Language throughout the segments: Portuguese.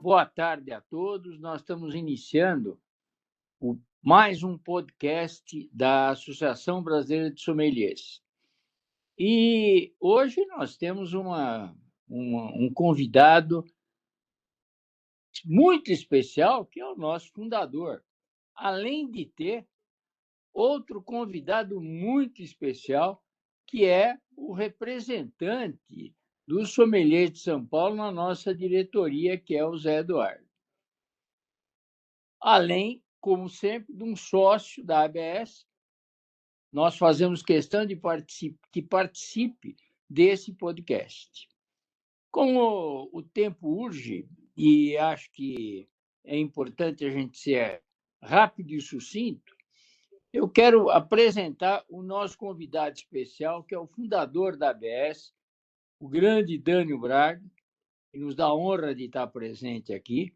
Boa tarde a todos. Nós estamos iniciando mais um podcast da Associação Brasileira de Sommeliers. E hoje nós temos um convidado muito especial, que é o nosso fundador, além de ter outro convidado muito especial, que é o representante do sommelier de São Paulo na nossa diretoria, que é o Zé Eduardo. Além, como sempre, de um sócio da ABS, nós fazemos questão que participe desse podcast. Como o tempo urge, e acho que é importante a gente ser rápido e sucinto, eu quero apresentar o nosso convidado especial, que é o fundador da ABS, o grande Dânio Braga, que nos dá a honra de estar presente aqui.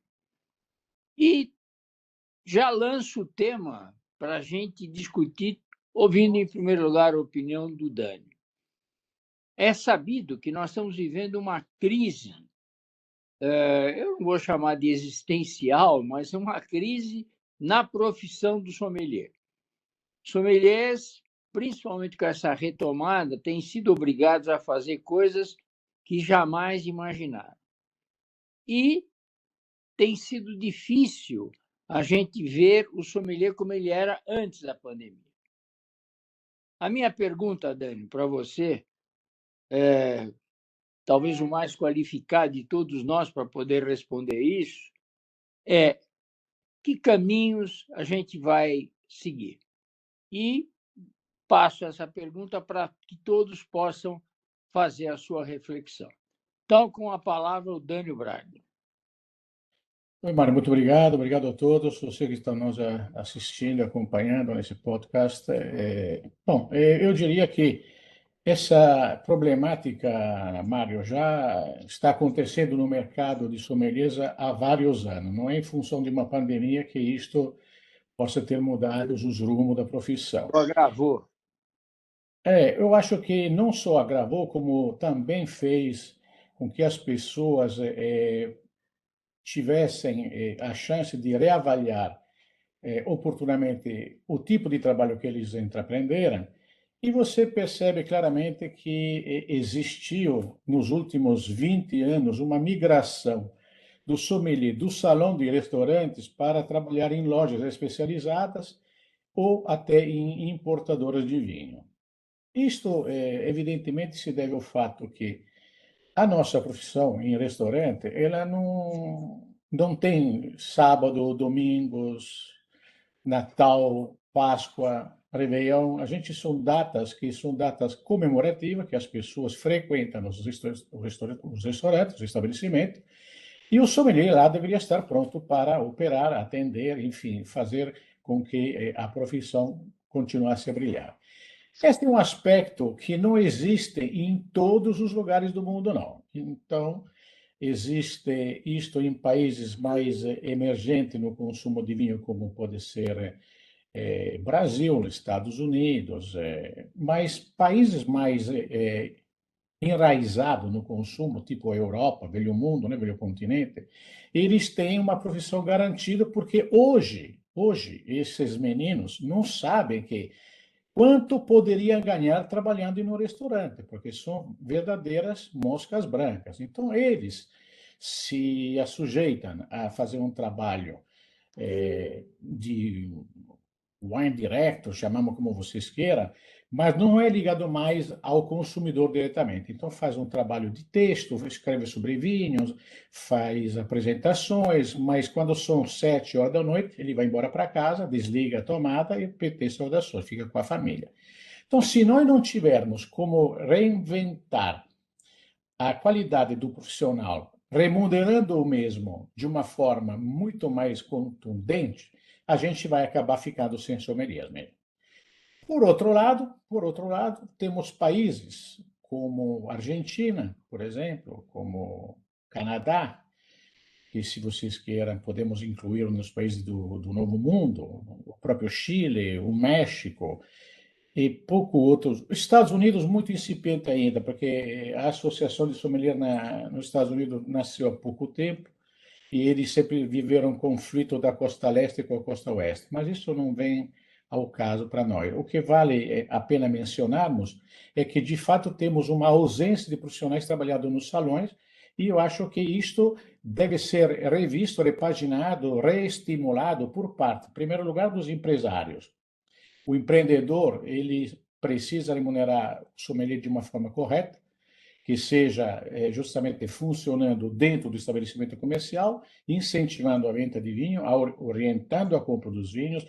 E já lanço o tema para a gente discutir, ouvindo, em primeiro lugar, a opinião do Dânio. É sabido que nós estamos vivendo uma crise, eu não vou chamar de existencial, mas uma crise na profissão do sommelier. Sommeliers, principalmente com essa retomada, têm sido obrigados a fazer coisas que jamais imaginaram. E tem sido difícil a gente ver o sommelier como ele era antes da pandemia. A minha pergunta, Dani, para você, talvez o mais qualificado de todos nós para poder responder isso, é que caminhos a gente vai seguir? E passo essa pergunta para que todos possam fazer a sua reflexão. Então, com a palavra, o Dânio Braga. Oi, Mário, muito obrigado. Obrigado a todos, vocês que estão nos assistindo, acompanhando nesse podcast. Eu diria que essa problemática, Mário, já está acontecendo no mercado de sommeliers há vários anos. Não é em função de uma pandemia que isto possa ter mudado os rumos da profissão. Agravou. Eu acho que não só agravou, como também fez com que as pessoas tivessem a chance de reavaliar oportunamente o tipo de trabalho que eles entreprenderam, e você percebe claramente que existiu nos últimos 20 anos uma migração do sommelier do salão de restaurantes para trabalhar em lojas especializadas ou até em importadoras de vinho. Isto, evidentemente, se deve ao fato que a nossa profissão em restaurante, ela não tem sábado, domingos, Natal, Páscoa, Réveillon. A gente são datas que são datas comemorativas que as pessoas frequentam os restaurantes, os estabelecimentos, e o sommelier lá deveria estar pronto para operar, atender, enfim, fazer com que a profissão continuasse a brilhar. Este é um aspecto que não existe em todos os lugares do mundo, não. Então, existe isto em países mais emergentes no consumo de vinho, como pode ser Brasil, Estados Unidos, mas países mais enraizados no consumo, tipo a Europa, velho mundo, né, velho continente, eles têm uma profissão garantida, porque hoje esses meninos não sabem que quanto poderia ganhar trabalhando em um restaurante, porque são verdadeiras moscas brancas. Então, eles se sujeitam a fazer um trabalho de wine director, chamamos como vocês queiram, mas não é ligado mais ao consumidor diretamente. Então, faz um trabalho de texto, escreve sobre vinhos, faz apresentações, mas quando são 7 horas da noite, ele vai embora para casa, desliga a tomada e PT saudações, fica com a família. Então, se nós não tivermos como reinventar a qualidade do profissional, remunerando o mesmo de uma forma muito mais contundente, a gente vai acabar ficando sem sommeliers mesmo. Por outro lado, temos países como Argentina, por exemplo, como Canadá, que, se vocês queiram, podemos incluir nos países do Novo Mundo, o próprio Chile, o México, e pouco outros. Estados Unidos muito incipiente ainda, porque a Associação de Sommelier nos Estados Unidos nasceu há pouco tempo e eles sempre viveram um conflito da costa leste com a costa oeste, mas isso não vem ao caso para nós. O que vale a pena mencionarmos é que, de fato, temos uma ausência de profissionais trabalhando nos salões e eu acho que isto deve ser revisto, repaginado, reestimulado por parte, em primeiro lugar, dos empresários. O empreendedor, ele precisa remunerar o sommelier de uma forma correta, que seja justamente funcionando dentro do estabelecimento comercial, incentivando a venda de vinho, orientando a compra dos vinhos,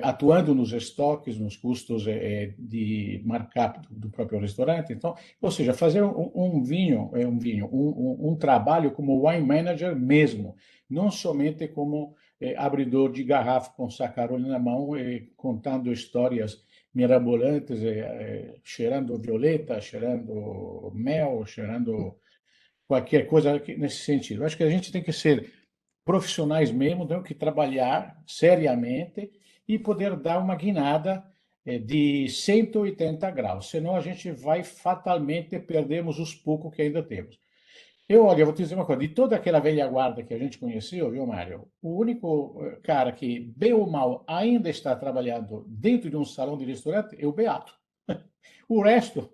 atuando nos estoques, nos custos de markup do próprio restaurante. Então, ou seja, fazer um trabalho como wine manager mesmo, não somente como abridor de garrafa com sacarone na mão, contando histórias mirabolantes, cheirando violeta, cheirando mel, cheirando qualquer coisa nesse sentido. Acho que a gente tem que ser profissionais mesmo, tem que trabalhar seriamente e poder dar uma guinada de 180 graus, senão a gente vai fatalmente perdermos os poucos que ainda temos. Olha, eu vou te dizer uma coisa, de toda aquela velha guarda que a gente conheceu, viu, Mário? O único cara que, bem ou mal, ainda está trabalhando dentro de um salão de restaurante é o Beato. O resto,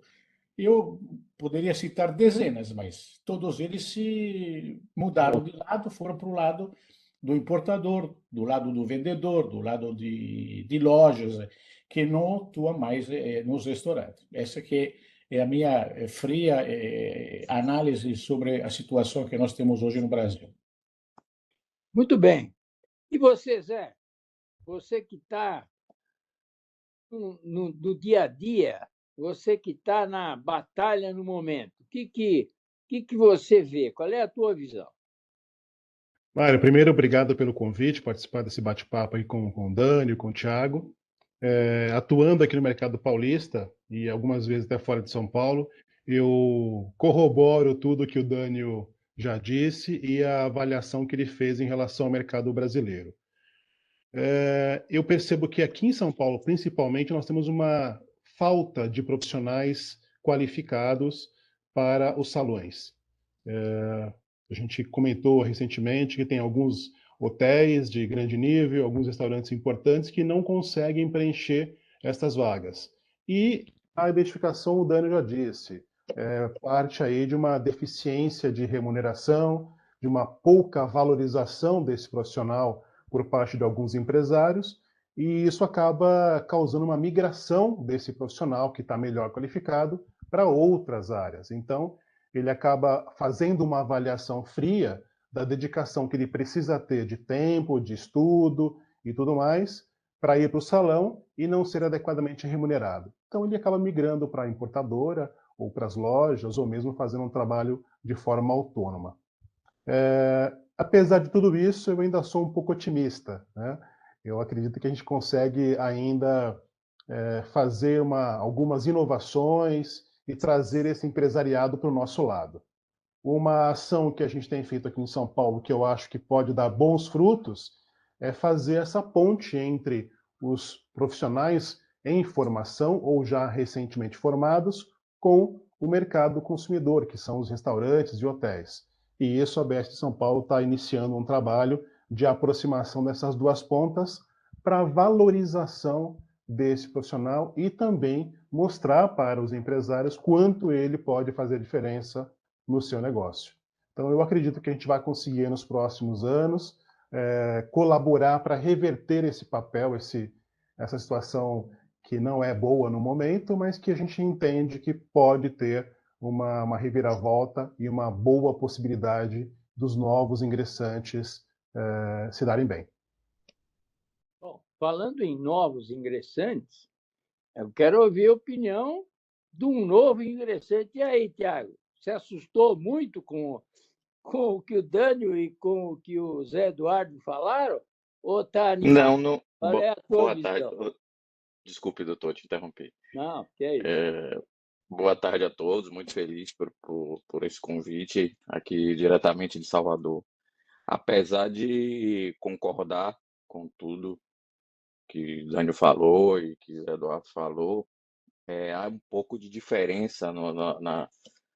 eu poderia citar dezenas, mas todos eles se mudaram de lado, foram para o lado do importador, do lado do vendedor, do lado de lojas, que não atua mais nos restaurantes. Essa que é a minha fria análise sobre a situação que nós temos hoje no Brasil. Muito bem. E você, Zé? Você que está no dia a dia, você que está na batalha no momento, o que você vê? Qual é a tua visão? Mário, primeiro, obrigado pelo convite, participar desse bate-papo aí com o Dani, com o Thiago. Atuando aqui no mercado paulista e algumas vezes até fora de São Paulo, eu corroboro tudo que o Dânio já disse e a avaliação que ele fez em relação ao mercado brasileiro. Eu percebo que aqui em São Paulo, principalmente, nós temos uma falta de profissionais qualificados para os salões. A gente comentou recentemente que tem alguns hotéis de grande nível, alguns restaurantes importantes que não conseguem preencher estas vagas. E a identificação, o Dani já disse, parte aí de uma deficiência de remuneração, de uma pouca valorização desse profissional por parte de alguns empresários, e isso acaba causando uma migração desse profissional que está melhor qualificado para outras áreas. Então, ele acaba fazendo uma avaliação fria da dedicação que ele precisa ter de tempo, de estudo e tudo mais, para ir para o salão e não ser adequadamente remunerado. Então ele acaba migrando para a importadora, ou para as lojas, ou mesmo fazendo um trabalho de forma autônoma. Apesar de tudo isso, eu ainda sou um pouco otimista, né? Eu acredito que a gente consegue ainda fazer algumas inovações e trazer esse empresariado para o nosso lado. Uma ação que a gente tem feito aqui em São Paulo, que eu acho que pode dar bons frutos, é fazer essa ponte entre os profissionais em formação ou já recentemente formados com o mercado consumidor, que são os restaurantes e hotéis. E isso a BS de São Paulo está iniciando um trabalho de aproximação dessas duas pontas para valorização desse profissional e também mostrar para os empresários quanto ele pode fazer diferença no seu negócio. Então, eu acredito que a gente vai conseguir nos próximos anos colaborar para reverter esse papel, essa situação que não é boa no momento, mas que a gente entende que pode ter uma reviravolta e uma boa possibilidade dos novos ingressantes se darem bem. Bom, falando em novos ingressantes, eu quero ouvir a opinião de um novo ingressante. E aí, Tiago, você assustou muito com o que o Dânio e com o que o Zé Eduardo falaram? Ou está animado? Não. Qual é a tua Boa tarde. visão? Desculpe, doutor, te interromper. Não, que é isso. Boa tarde a todos, muito feliz por esse convite aqui diretamente de Salvador. Apesar de concordar com tudo que Daniel falou e que Eduardo falou, há um pouco de diferença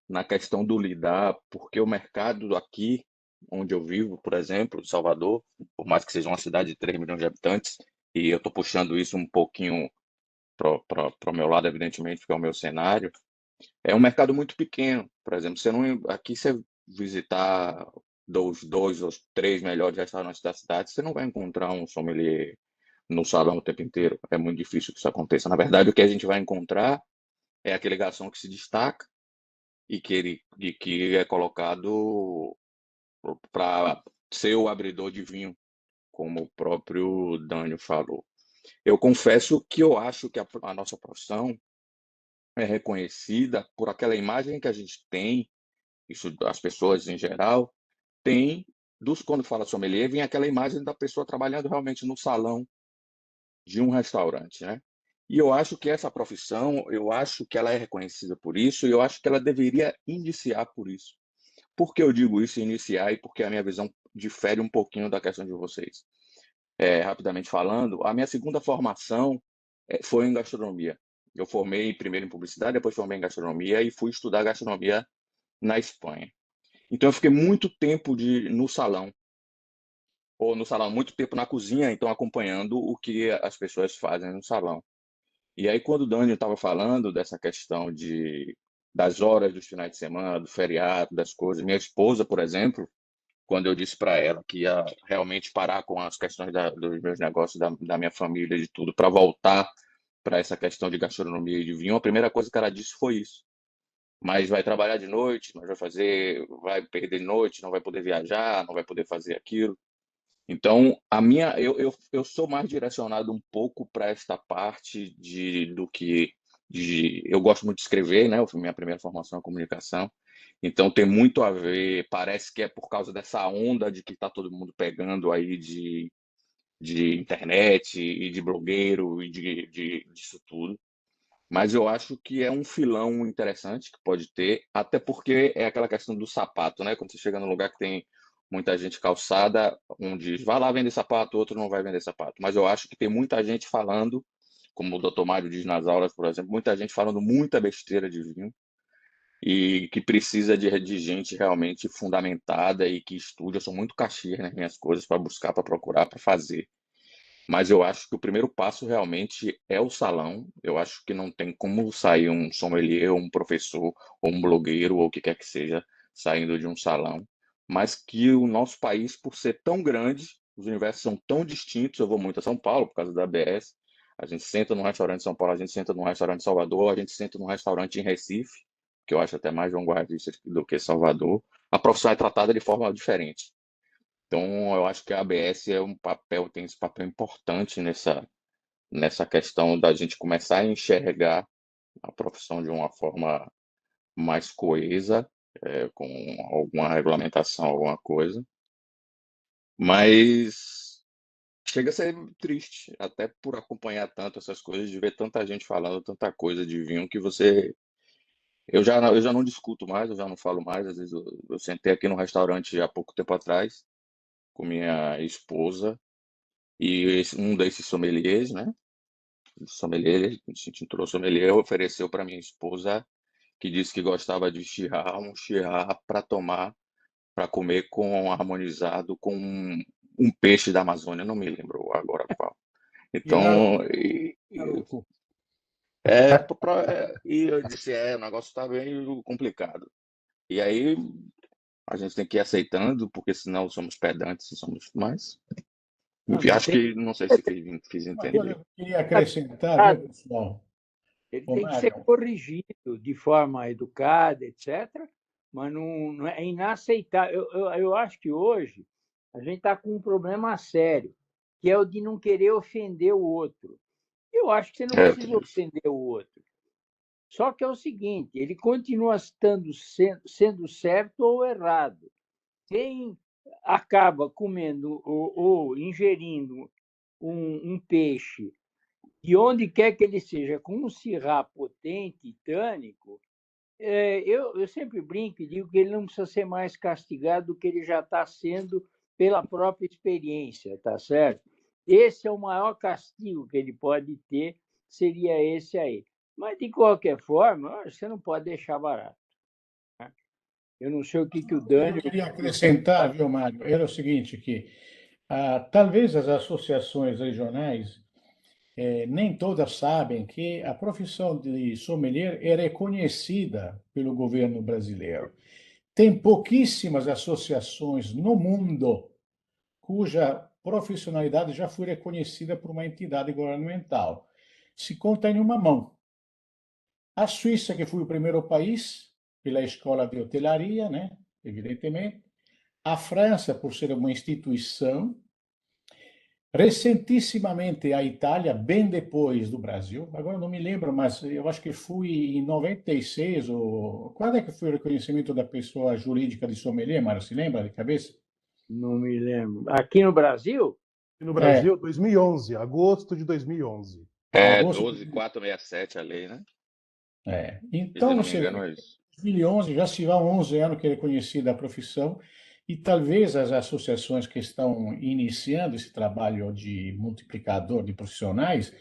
na questão do lidar, porque o mercado aqui, onde eu vivo, por exemplo, Salvador, por mais que seja uma cidade de 3 milhões de habitantes, e eu estou puxando isso um pouquinho para o meu lado, evidentemente, porque é o meu cenário, é um mercado muito pequeno. Por exemplo, aqui você visitar dois ou três melhores restaurantes da cidade, você não vai encontrar um sommelier no salão o tempo inteiro. É muito difícil que isso aconteça. Na verdade, o que a gente vai encontrar é aquele garçom que se destaca e que é colocado para ser o abridor de vinho, como o próprio Dânio falou. Eu confesso que eu acho que a nossa profissão é reconhecida por aquela imagem que a gente tem, isso as pessoas em geral têm, quando fala sommelier, vem aquela imagem da pessoa trabalhando realmente no salão de um restaurante, né? E eu acho que essa profissão, eu acho que ela é reconhecida por isso e eu acho que ela deveria iniciar por isso. Por que eu digo isso, iniciar, e porque a minha visão difere um pouquinho da questão de vocês? Rapidamente falando, a minha segunda formação foi em gastronomia. Eu formei primeiro em publicidade, depois formei em gastronomia e fui estudar gastronomia na Espanha. Então eu fiquei muito tempo no salão, ou no salão, muito tempo na cozinha, então acompanhando o que as pessoas fazem no salão. E aí quando o Dani estava falando dessa questão das horas dos finais de semana, do feriado, das coisas, minha esposa, por exemplo, quando eu disse para ela que ia realmente parar com as questões dos meus negócios, da minha família, de tudo, para voltar para essa questão de gastronomia e de vinho, a primeira coisa que ela disse foi isso. Mas vai trabalhar de noite, mas vai perder de noite, não vai poder viajar, não vai poder fazer aquilo. Então, eu sou mais direcionado um pouco para esta parte eu gosto muito de escrever, né? Minha primeira formação é comunicação. Então tem muito a ver, parece que é por causa dessa onda de que está todo mundo pegando aí de internet e de blogueiro e disso tudo. Mas eu acho que é um filão interessante que pode ter, até porque é aquela questão do sapato, né? Quando você chega num lugar que tem muita gente calçada, um diz, vai lá vender sapato, outro não vai vender sapato. Mas eu acho que tem muita gente falando, como o Dr. Mário diz nas aulas, por exemplo, muita gente falando muita besteira de vinho e que precisa de gente realmente fundamentada e que estude. Eu sou muito caxias nas minhas coisas para buscar, para procurar, para fazer. Mas eu acho que o primeiro passo realmente é o salão. Eu acho que não tem como sair um sommelier, ou um professor, ou um blogueiro, ou o que quer que seja, saindo de um salão. Mas que o nosso país, por ser tão grande, os universos são tão distintos. Eu vou muito a São Paulo por causa da ABS. A gente senta num restaurante em São Paulo, a gente senta num restaurante em Salvador, a gente senta num restaurante em Recife, que eu acho até mais vanguardista do que Salvador. A profissão é tratada de forma diferente. Então, eu acho que a ABS tem esse papel importante nessa questão da gente começar a enxergar a profissão de uma forma mais coesa, com alguma regulamentação, alguma coisa. Mas chega a ser triste, até por acompanhar tanto essas coisas, de ver tanta gente falando tanta coisa de vinho que você. Eu já não discuto mais, eu já não falo mais. Às vezes eu sentei aqui no restaurante há pouco tempo atrás com minha esposa. E um desses sommeliers, né? Sommelier, a gente entrou sommelier, ofereceu para minha esposa, que disse que gostava de um chirrar para tomar, para comer harmonizado com um peixe da Amazônia, não me lembro agora qual. Então, Pirarucu. Pirarucu. e eu disse, o negócio está bem complicado. E aí a gente tem que ir aceitando, porque senão somos pedantes e somos mais. Não, Enfim, não acho tem. que não sei se fiz Uma coisa entender. que eu queria acrescentar, viu, pessoal? Ele Ô, tem que ser Mário, corrigido de forma educada, etc., mas não é inaceitável. Eu acho que hoje a gente está com um problema sério, que é o de não querer ofender o outro. Eu acho que você não precisa Tem isso. ofender o outro. Só que é o seguinte, ele continua sendo certo ou errado. Quem acaba comendo ou ingerindo um peixe, e onde quer que ele seja, com um cirrá potente e tânico, eu sempre brinco e digo que ele não precisa ser mais castigado do que ele já está sendo pela própria experiência, tá certo? esse é o maior castigo que ele pode ter, seria esse aí. Mas, de qualquer forma, você não pode deixar barato. Né? Eu não sei o que o Dani... Eu queria acrescentar, viu, Mário, era o seguinte, que talvez as associações regionais nem todas sabem que a profissão de sommelier é reconhecida pelo governo brasileiro. Tem pouquíssimas associações no mundo cuja profissionalidade já foi reconhecida por uma entidade governamental. Se conta em uma mão. A Suíça, que foi o primeiro país, pela escola de hotelaria, né? Evidentemente. A França, por ser uma instituição. Recentissimamente a Itália, bem depois do Brasil. Agora não me lembro, mas eu acho que fui em 96, ou quando é que foi o reconhecimento da pessoa jurídica de sommelier, Mário? Se lembra de cabeça? Não me lembro. Aqui no Brasil? No É, Brasil, 2011, agosto de 2011. É agosto. 12.467 a lei, né? Se Então, não me você vê, engano, é isso. 2011 já se vão 11 anos que é reconhecida a profissão e talvez as associações que estão iniciando esse trabalho de multiplicador de profissionais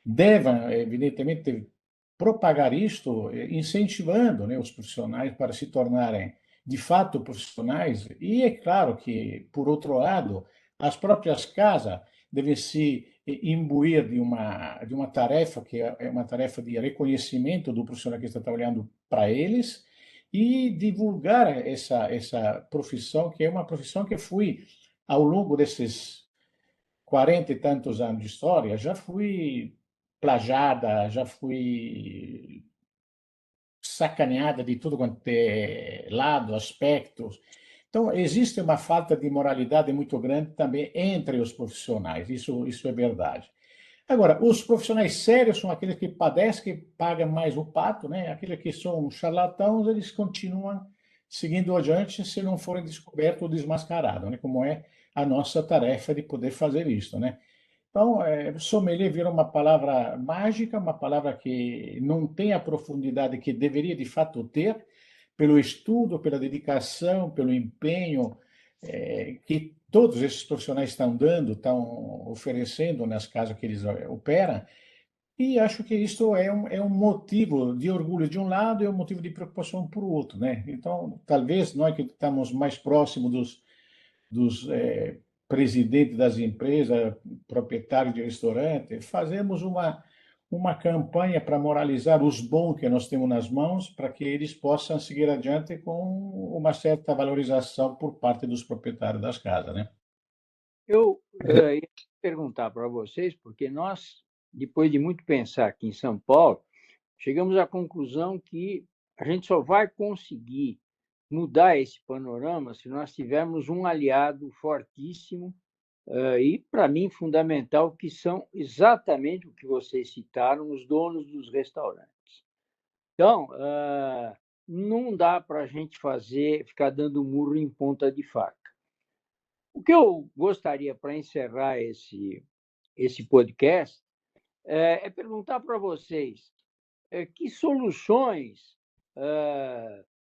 devam, evidentemente, propagar isto, incentivando, né, os profissionais para se tornarem de fato profissionais. E é claro que, por outro lado, as próprias casas devem se imbuir de uma tarefa que é uma tarefa de reconhecimento do profissional que está trabalhando para eles e divulgar essa profissão, que é uma profissão que fui, ao longo desses 40 e tantos anos de história, já fui plagiada, já fui sacaneada de tudo quanto é lado, aspectos. Então, existe uma falta de moralidade muito grande também entre os profissionais, isso é verdade. Agora, os profissionais sérios são aqueles que padecem, que pagam mais o pato, né? Aqueles que são charlatãos, eles continuam seguindo adiante se não forem descobertos ou desmascarados, né? Como é a nossa tarefa de poder fazer isso, né? Então, sommelier virou uma palavra mágica, uma palavra que não tem a profundidade que deveria de fato ter, pelo estudo, pela dedicação, pelo empenho que todos esses profissionais estão dando, estão oferecendo nas casas que eles operam, e acho que isso é um motivo de orgulho de um lado e um motivo de preocupação por outro, né? Então, talvez nós que estamos mais próximos dos presidentes das empresas, proprietários de restaurante, fazemos uma campanha para moralizar os bons que nós temos nas mãos, para que eles possam seguir adiante com uma certa valorização por parte dos proprietários das casas, né? Eu ia perguntar para vocês, porque nós, depois de muito pensar aqui em São Paulo, chegamos à conclusão que a gente só vai conseguir mudar esse panorama se nós tivermos um aliado fortíssimo e, para mim, fundamental, que são exatamente o que vocês citaram, os donos dos restaurantes. Então, não dá para a gente ficar dando murro em ponta de faca. O que eu gostaria para encerrar esse podcast é perguntar para vocês que soluções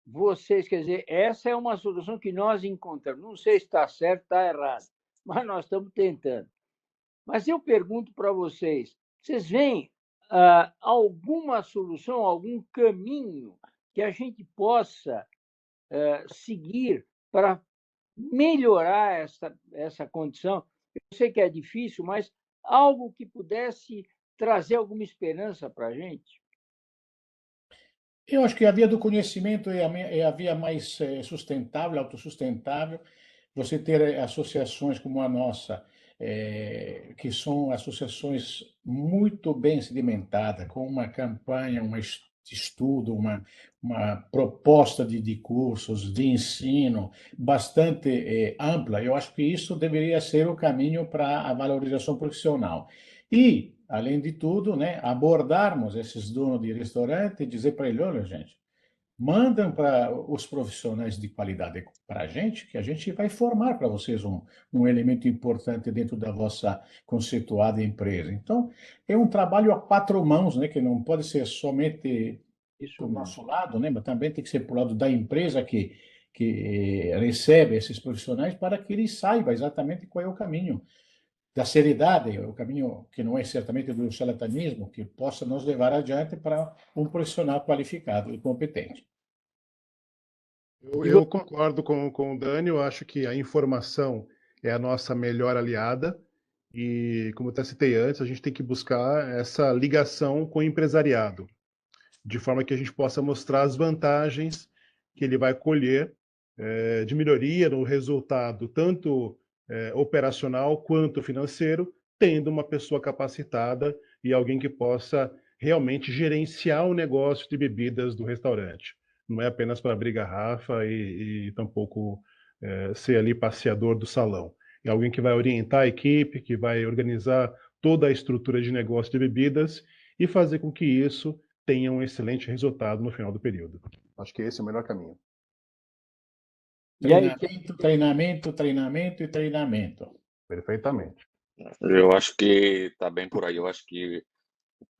vocês, quer dizer, essa é uma solução que nós encontramos. Não sei se está certo, está errado, mas nós estamos tentando. Mas eu pergunto para vocês, vocês veem alguma solução, algum caminho que a gente possa seguir para melhorar essa condição? Eu sei que é difícil, mas algo que pudesse trazer alguma esperança para a gente? Eu acho que a via do conhecimento é a via mais sustentável, autossustentável. Você ter associações como a nossa, que são associações muito bem sedimentadas, com uma campanha, um estudo, uma proposta de cursos, de ensino bastante ampla, eu acho que isso deveria ser o caminho para a valorização profissional. E, além de tudo, né, abordarmos esses donos de restaurante e dizer para eles, olha, gente, mandam para os profissionais de qualidade para a gente, que a gente vai formar para vocês um elemento importante dentro da vossa conceituada empresa. Então, é um trabalho a quatro mãos, né, que não pode ser somente Isso do mesmo. nosso lado, né, mas também tem que ser para o lado da empresa que recebe esses profissionais para que ele saiba exatamente qual é o caminho. da seriedade, o caminho que não é certamente do charlatanismo, que possa nos levar adiante para um profissional qualificado e competente. Eu concordo com o Dani, eu acho que a informação é a nossa melhor aliada e, como eu até citei antes, a gente tem que buscar essa ligação com o empresariado, de forma que a gente possa mostrar as vantagens que ele vai colher de melhoria no resultado, tanto operacional quanto financeiro, tendo uma pessoa capacitada e alguém que possa realmente gerenciar o negócio de bebidas do restaurante. Não é apenas para abrir garrafa e tampouco ser ali passeador do salão. É alguém que vai orientar a equipe, que vai organizar toda a estrutura de negócio de bebidas e fazer com que isso tenha um excelente resultado no final do período. Acho que esse é o melhor caminho. E aí, Treinamento, treinamento, treinamento e treinamento. Perfeitamente. Eu acho que está bem por aí. Eu acho que,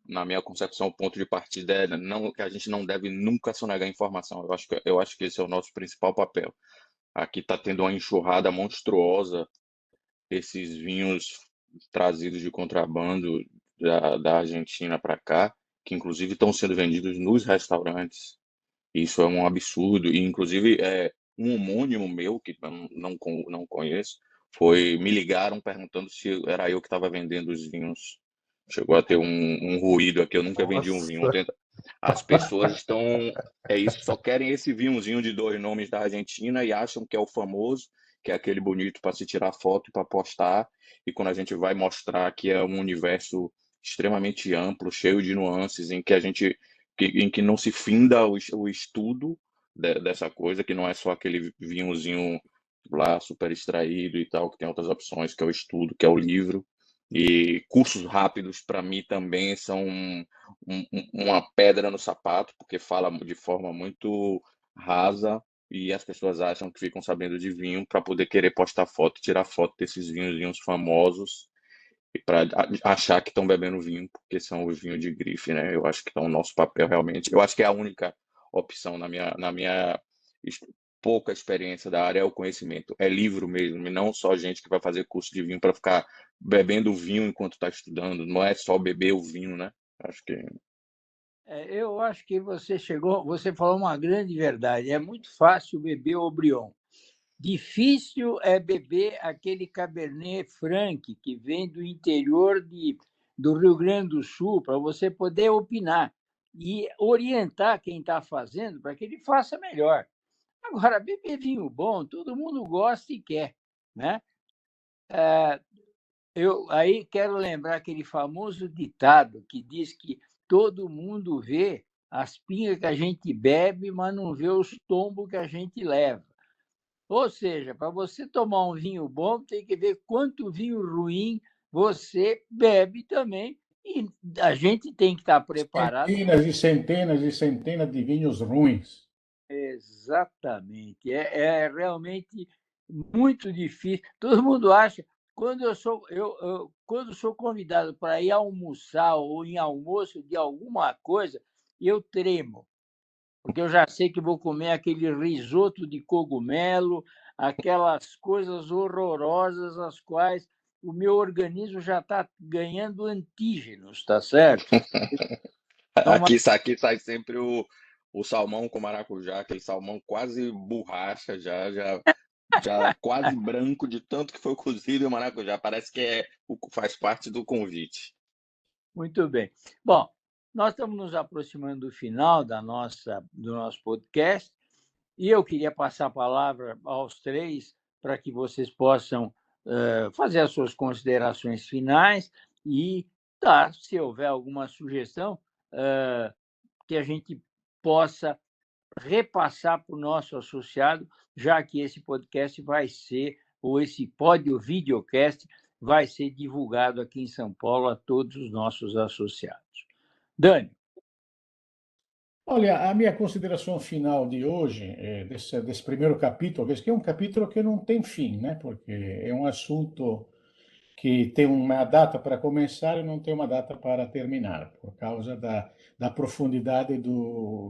na minha concepção, o ponto de partida é não, que a gente não deve nunca sonegar informação. Eu acho que esse é o nosso principal papel. Aqui está tendo uma enxurrada monstruosa, esses vinhos trazidos de contrabando da Argentina para cá, que inclusive estão sendo vendidos nos restaurantes. Isso é um absurdo. E, inclusive, um homônimo meu, que eu não conheço, me ligaram perguntando se era eu que estava vendendo os vinhos. Chegou a ter um ruído aqui, eu nunca vendi um vinho. Nossa. As pessoas estão. É isso, só querem esse vinhozinho de 2 nomes da Argentina e acham que é o famoso, que é aquele bonito para se tirar foto e para postar. E quando a gente vai mostrar que é um universo extremamente amplo, cheio de nuances, em que não se finda o estudo dessa coisa, que não é só aquele vinhozinho lá super extraído e tal, que tem outras opções, que é o estudo, que é o livro. E cursos rápidos, para mim, também são uma pedra no sapato, porque fala de forma muito rasa e as pessoas acham que ficam sabendo de vinho para poder querer postar foto, tirar foto desses vinhos famosos e para achar que estão bebendo vinho porque são os vinhos de grife, né? Eu acho que é o nosso papel realmente. Eu acho que é a única opção na minha es- pouca experiência da área é o conhecimento, é livro mesmo, e não só gente que vai fazer curso de vinho para ficar bebendo vinho enquanto está estudando. Não é só beber o vinho, né? Acho que eu acho que você falou uma grande verdade. É muito fácil beber o Brion. Difícil é beber aquele Cabernet Franc que vem do interior do Rio Grande do Sul, para você poder opinar e orientar quem está fazendo para que ele faça melhor. Agora, beber vinho bom, todo mundo gosta e quer, né? Eu aí quero lembrar aquele famoso ditado que diz que todo mundo vê as pingas que a gente bebe, mas não vê os tombos que a gente leva. Ou seja, para você tomar um vinho bom, tem que ver quanto vinho ruim você bebe também. E a gente tem que estar preparado. Centenas e centenas e centenas de vinhos ruins. Exatamente. É realmente muito difícil. Todo mundo acha. Quando sou convidado para ir almoçar ou em almoço de alguma coisa, eu tremo, porque eu já sei que vou comer aquele risoto de cogumelo, aquelas coisas horrorosas, as quais o meu organismo já está ganhando antígenos, tá certo? Então, aqui sai sempre o salmão com maracujá, aquele salmão quase borracha, já quase branco de tanto que foi cozido o maracujá. Parece que faz parte do convite. muito bem. Bom, nós estamos nos aproximando do final do nosso podcast e eu queria passar a palavra aos três para que vocês possam fazer as suas considerações finais e dar, se houver alguma sugestão, que a gente possa repassar para o nosso associado, já que esse podcast vai ser, ou esse pódio videocast, vai ser divulgado aqui em São Paulo a todos os nossos associados. Dani. Olha, a minha consideração final de hoje, desse primeiro capítulo, que é um capítulo que não tem fim, né? Porque é um assunto que tem uma data para começar e não tem uma data para terminar, por causa da profundidade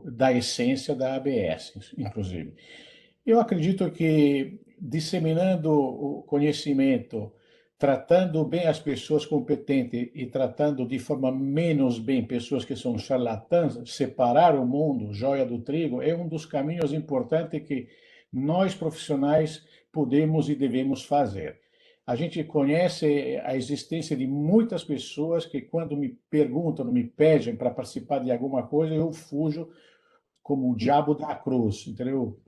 da essência da ABS, inclusive. Eu acredito que disseminando o conhecimento, tratando bem as pessoas competentes e tratando de forma menos bem pessoas que são charlatãs, separar o mundo, joia do trigo, é um dos caminhos importantes que nós profissionais podemos e devemos fazer. A gente conhece a existência de muitas pessoas que, quando me perguntam, me pedem para participar de alguma coisa, eu fujo como o diabo da cruz, entendeu?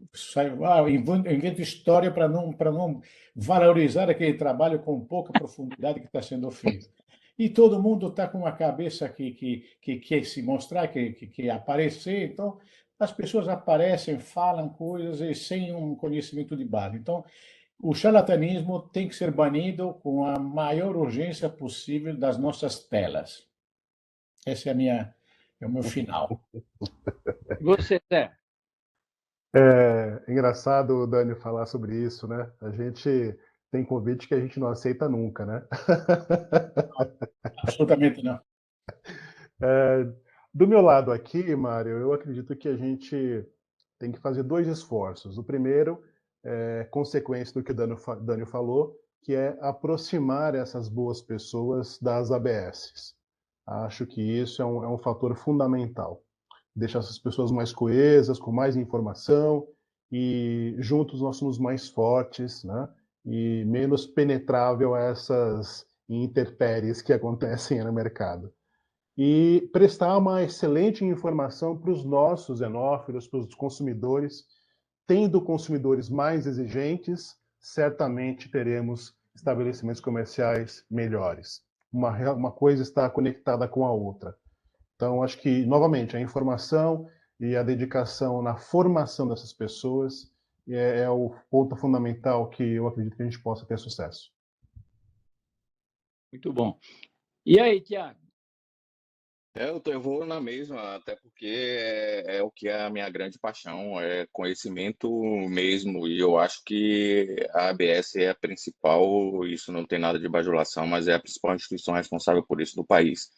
Invento história para não valorizar aquele trabalho com pouca profundidade que está sendo feito. E todo mundo está com uma cabeça que quer se mostrar, que quer aparecer, então as pessoas aparecem, falam coisas e sem um conhecimento de base. Então, o charlatanismo tem que ser banido com a maior urgência possível das nossas telas. Esse é o meu final. E você, Zé? É engraçado o Dani falar sobre isso, né? A gente tem convite que a gente não aceita nunca, né? Absolutamente não. É, do meu lado aqui, Mário, eu acredito que a gente tem que fazer dois esforços. O primeiro é consequência do que o Dani falou, que é aproximar essas boas pessoas das ABSs. Acho que isso é um fator fundamental. Deixar essas pessoas mais coesas, com mais informação, e juntos nós somos mais fortes, né? E menos penetrável a essas intempéries que acontecem no mercado. E prestar uma excelente informação para os nossos enófilos, para os consumidores. Tendo consumidores mais exigentes, certamente teremos estabelecimentos comerciais melhores. Uma coisa está conectada com a outra. Então, acho que, novamente, a informação e a dedicação na formação dessas pessoas é o ponto fundamental que eu acredito que a gente possa ter sucesso. Muito bom. E aí, Tiago? Eu vou na mesma, até porque é o que é a minha grande paixão, é conhecimento mesmo, e eu acho que a ABS é a principal, isso não tem nada de bajulação, mas é a principal instituição responsável por isso do país.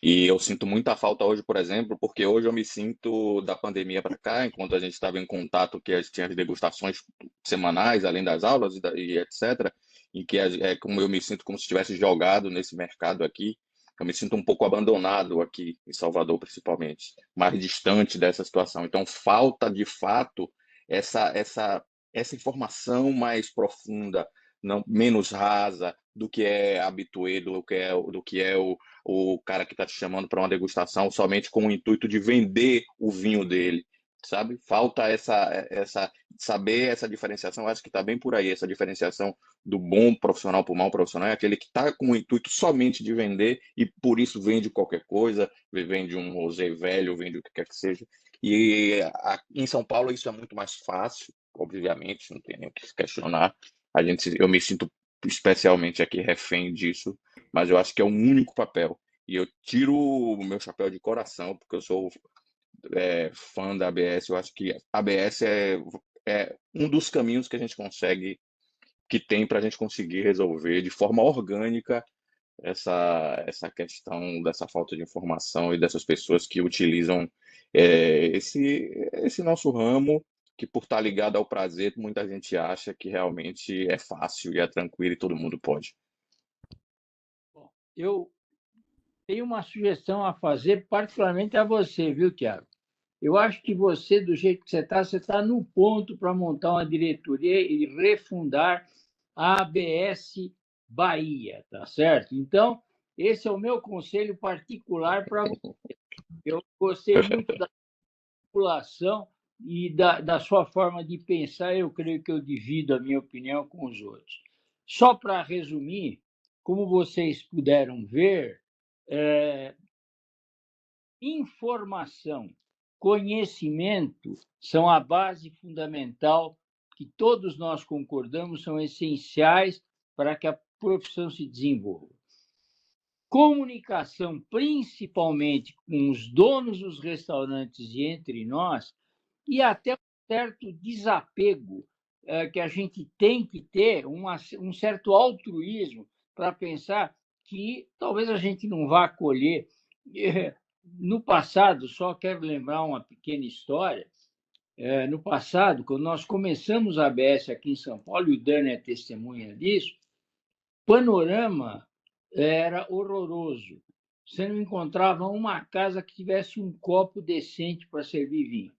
E eu sinto muita falta hoje, por exemplo, porque hoje eu me sinto da pandemia para cá, enquanto a gente estava em contato, que a gente tinha as degustações semanais, além das aulas e etc., e que é como eu me sinto como se estivesse jogado nesse mercado aqui. Eu me sinto um pouco abandonado aqui em Salvador, principalmente, mais distante dessa situação. Então, falta de fato essa informação mais profunda, não menos rasa do que é habitué, do que é o cara que está te chamando para uma degustação somente com o intuito de vender o vinho dele, sabe? Falta essa saber essa diferenciação. Acho que está bem por aí essa diferenciação do bom profissional para o mau profissional, é aquele que está com o intuito somente de vender e por isso vende qualquer coisa, vende um rosé velho, vende o que quer que seja. E em São Paulo isso é muito mais fácil, obviamente, não tem nem o que se questionar. Eu me sinto especialmente aqui refém disso, mas eu acho que é o único papel. E eu tiro o meu chapéu de coração, porque eu sou fã da ABS. Eu acho que a ABS é um dos caminhos que a gente consegue, que tem para a gente conseguir resolver de forma orgânica essa questão dessa falta de informação e dessas pessoas que utilizam esse nosso ramo, que por estar ligado ao prazer, muita gente acha que realmente é fácil e é tranquilo e todo mundo pode. Bom, eu tenho uma sugestão a fazer, particularmente a você, viu, Tiago? Eu acho que você, do jeito que você está no ponto para montar uma diretoria e refundar a ABS Bahia, tá certo? Então, esse é o meu conselho particular para você. Eu gostei muito da população e da sua forma de pensar, eu creio que eu divido a minha opinião com os outros. Só para resumir, como vocês puderam ver, informação, conhecimento são a base fundamental que todos nós concordamos são essenciais para que a profissão se desenvolva. Comunicação, principalmente com os donos dos restaurantes e entre nós, e até um certo desapego que a gente tem que ter, um certo altruísmo para pensar que talvez a gente não vá colher. No passado, só quero lembrar uma pequena história. No passado, quando nós começamos a ABS aqui em São Paulo, e o Dani é testemunha disso, panorama era horroroso. Você não encontrava uma casa que tivesse um copo decente para servir vinho.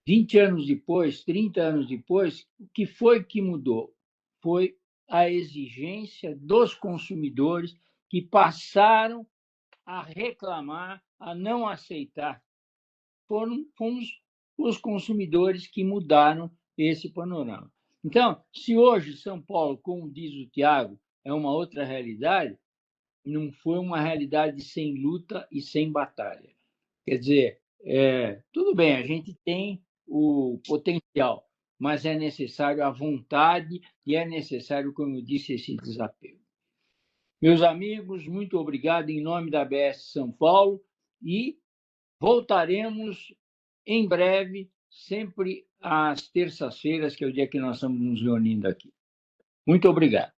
20 anos depois, 30 anos depois, o que foi que mudou? Foi a exigência dos consumidores que passaram a reclamar, a não aceitar. Fomos os consumidores que mudaram esse panorama. Então, se hoje São Paulo, como diz o Tiago, é uma outra realidade, não foi uma realidade sem luta e sem batalha. Quer dizer, tudo bem, a gente tem o potencial, mas é necessário a vontade e é necessário, como eu disse, esse desapego. Meus amigos, muito obrigado em nome da ABS São Paulo e voltaremos em breve, sempre às terças-feiras, que é o dia que nós estamos nos reunindo aqui. Muito obrigado.